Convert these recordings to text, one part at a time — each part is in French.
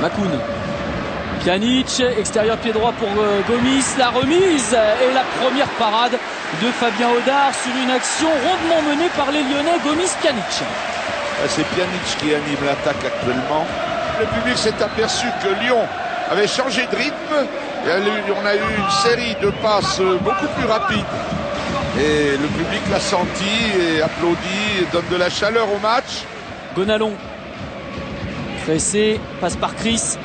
Makoun. Pjanic, extérieur pied droit pour Gomis, la remise et la première parade de Fabien Audard sur une action rondement menée par les Lyonnais. Gomis-Pjanic. C'est Pjanic qui anime l'attaque actuellement. Le public s'est aperçu que Lyon avait changé de rythme. On a eu une série de passes beaucoup plus rapides. Et le public l'a senti et applaudit et donne de la chaleur au match. Gonalon. Pressé, passe par Chris.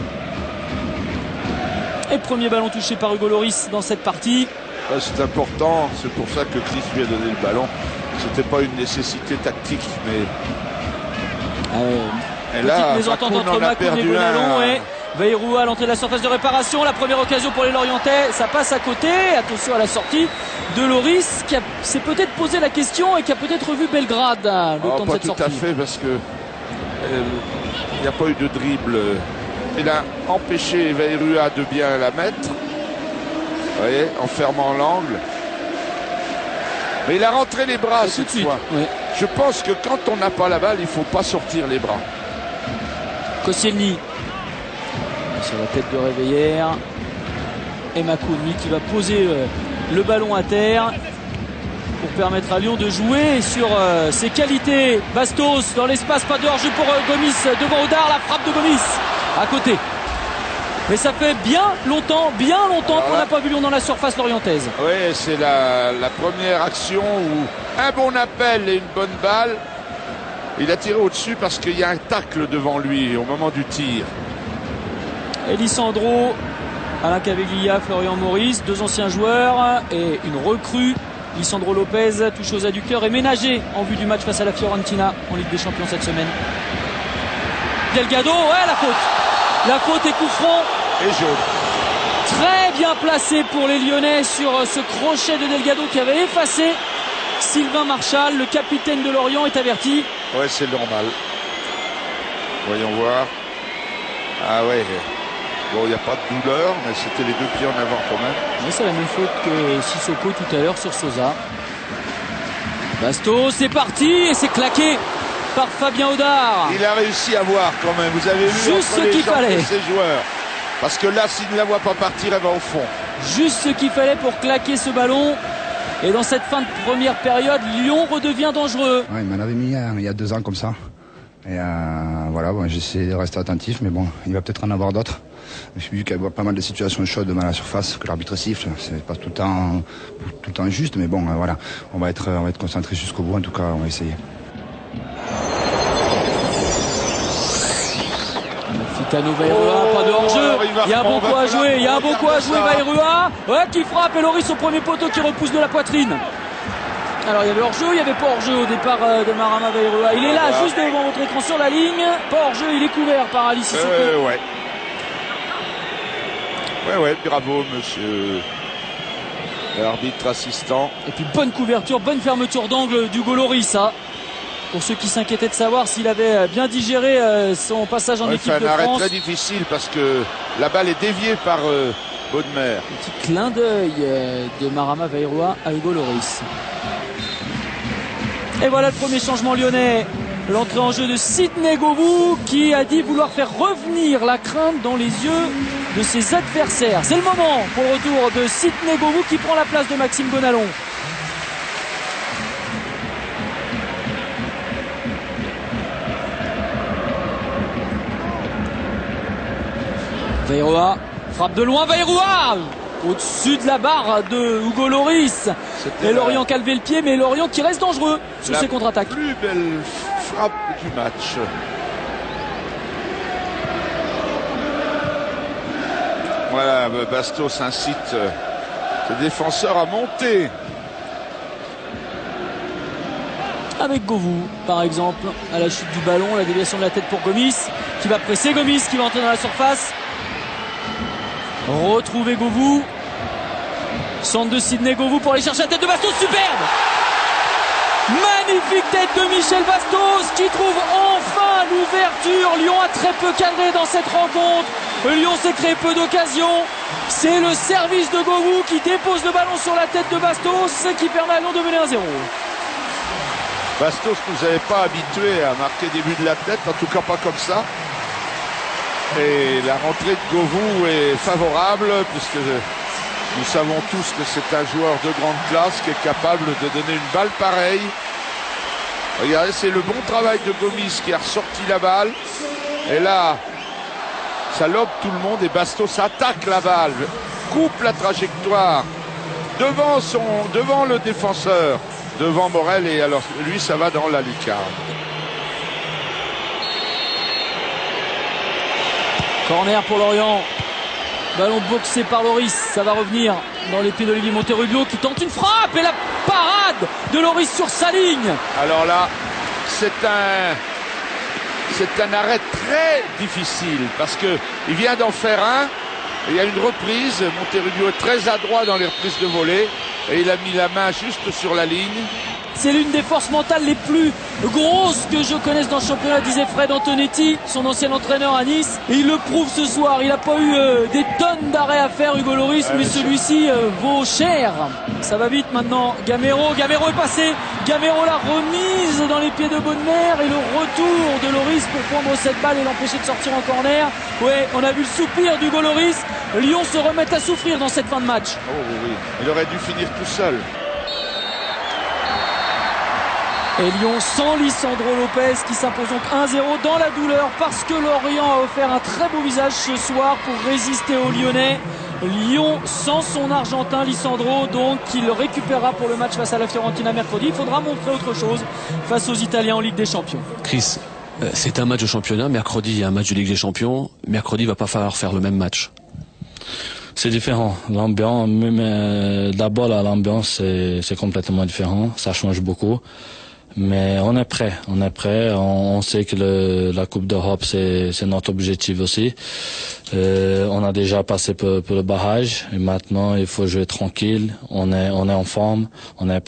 Et premier ballon touché par Hugo Lloris dans cette partie. C'est important, c'est pour ça que Chris lui a donné le ballon. C'était pas une nécessité tactique, mais... et là, mésentente entre Makoun et Gonalon. Et Bayrou à l'entrée de la surface de réparation. La première occasion pour les Lorientais. Ça passe à côté. Attention à la sortie de Lloris qui s'est peut-être posé la question et qui a peut-être revu Belgrade le temps de cette sortie. Pas tout à fait, parce que il n'y a pas eu de dribble. Il a empêché Bayrou de bien la mettre. Vous voyez, en fermant l'angle. Mais il a rentré les bras cette fois. Oui. Je pense que quand on n'a pas la balle, il ne faut pas sortir les bras. Koscielny sur la tête de Réveillère. Et Makoun qui va poser le ballon à terre pour permettre à Lyon de jouer sur ses qualités. Bastos dans l'espace, pas de hors-jeu pour Gomis devant Audard, la frappe de Gomis à côté. Mais ça fait bien longtemps qu'on n'a pas vu Lyon dans la surface lorientaise. Oui, c'est la première action où un bon appel et une bonne balle. Il a tiré au-dessus parce qu'il y a un tacle devant lui au moment du tir. Elisandro, Alain Caveglia, Florian Maurice, deux anciens joueurs et une recrue. Lisandro Lopez touche aux adducteurs et ménagé en vue du match face à la Fiorentina en Ligue des Champions cette semaine. Delgado, ouais, la faute. La faute est coup franc. Et jaune. Très bien placé pour les Lyonnais sur ce crochet de Delgado qui avait effacé Sylvain Marchal. Le capitaine de Lorient est averti. Ouais, c'est normal. Voyons voir. Ah ouais. Bon, il n'y a pas de douleur, mais c'était les deux pieds en avant quand même. Mais c'est la même faute que Sissoko tout à l'heure sur Sosa. Bastos, c'est parti et c'est claqué par Fabien Audard. Il a réussi à voir quand même. Vous avez vu juste ce qu'il fallait. Ces joueurs. Parce que là, s'il ne la voit pas partir, elle va au fond. Juste ce qu'il fallait pour claquer ce ballon. Et dans cette fin de première période, Lyon redevient dangereux. Ouais, il m'en avait mis il y a 2 ans comme ça. Et voilà, bon, j'essaie de rester attentif, mais bon, il va peut-être en avoir d'autres. J'ai vu qu'il y a pas mal de situations chaudes devant la surface, que l'arbitre siffle. C'est pas tout le temps juste, mais bon, voilà, on va être concentré jusqu'au bout. En tout cas, on va essayer. Fitano Bayrou, pas de hors-jeu. Il y a un bon coup à jouer. Il y a un bon coup à jouer Bayrou. Ouais, qui frappe et Lloris au premier poteau qui repousse de la poitrine. Alors il y avait hors-jeu, il n'y avait pas hors-jeu au départ de Marama Bayrou. Il est là, juste devant votre écran sur la ligne. Pas hors-jeu, il est couvert par Ali Sissoko. Ouais, bravo monsieur l'arbitre assistant. Et puis bonne couverture, bonne fermeture d'angle d'Hugo Lloris. Pour ceux qui s'inquiétaient de savoir s'il avait bien digéré son passage en équipe de France. C'est un arrêt très difficile parce que la balle est déviée par Baudemer. Petit clin d'œil de Marama Bayrou à Hugo Lloris. Et voilà le premier changement lyonnais. L'entrée en jeu de Sidney Govou qui a dit vouloir faire revenir la crainte dans les yeux de ses adversaires. C'est le moment pour le retour de Sidney Govou qui prend la place de Maxime Gonalon. Bayrou, frappe de loin, Bayrou au-dessus de la barre de Hugo Lloris. Et Lorient qui a levé le pied, mais Lorient qui reste dangereux sur ses contre-attaques. La plus belle frappe du match. Voilà, Bastos incite ses défenseurs à monter. Avec Govou, par exemple, à la chute du ballon, la déviation de la tête pour Gomis, qui va presser Gomis, qui va entrer dans la surface. Retrouver Govou. Centre de Sidney Govou pour aller chercher la tête de Bastos. Superbe! Magnifique tête de Michel Bastos qui trouve enfin l'ouverture. Lyon a très peu cadré dans cette rencontre. Lyon s'est créé peu d'occasions. C'est le service de Govou qui dépose le ballon sur la tête de Bastos qui permet à Lyon de mener 1-0. Bastos ne nous avait pas habitués à marquer des buts de la tête, en tout cas pas comme ça. Et la rentrée de Govou est favorable puisque nous savons tous que c'est un joueur de grande classe qui est capable de donner une balle pareille. Regardez, c'est le bon travail de Gomis qui a ressorti la balle. Et là, ça lobe tout le monde et Bastos attaque la balle, coupe la trajectoire devant le défenseur, devant Morel, et alors lui ça va dans la lucarne. Corner pour Lorient. Ballon boxé par Loris, ça va revenir dans les pieds d'Olivier Monterrubio qui tente une frappe et la parade de Loris sur sa ligne. Alors là, c'est un arrêt très difficile parce qu'il vient d'en faire un. Il y a une reprise, Monterrubio est très adroit dans les reprises de volée et il a mis la main juste sur la ligne. C'est l'une des forces mentales les plus grosses que je connaisse dans le championnat, disait Fred Antonetti, son ancien entraîneur à Nice. Et il le prouve ce soir. Il n'a pas eu des tonnes d'arrêts à faire, Hugo Loris, mais celui-ci vaut cher. Ça va vite maintenant. Gamero est passé. Gamero la remise dans les pieds de Bonnemer et le retour de Loris pour prendre cette balle et l'empêcher de sortir en corner. Ouais, on a vu le soupir d'Hugo Loris. Lyon se remet à souffrir dans cette fin de match. Oh oui, il aurait dû finir tout seul. Et Lyon sans Lisandro Lopez qui s'impose donc 1-0 dans la douleur parce que Lorient a offert un très beau visage ce soir pour résister aux Lyonnais. Lyon sans son Argentin Lisandro, donc qui le récupérera pour le match face à la Fiorentina mercredi. Il faudra montrer autre chose face aux Italiens en Ligue des Champions. Chris, c'est un match de championnat. Mercredi, il y a un match de Ligue des Champions. Mercredi, il va pas falloir faire le même match. C'est différent. L'ambiance, même d'abord l'ambiance, c'est complètement différent. Ça change beaucoup. Mais on est prêt, on sait que la Coupe d'Europe c'est notre objectif aussi. On a déjà passé pour le barrage et maintenant il faut jouer tranquille, on est en forme, on est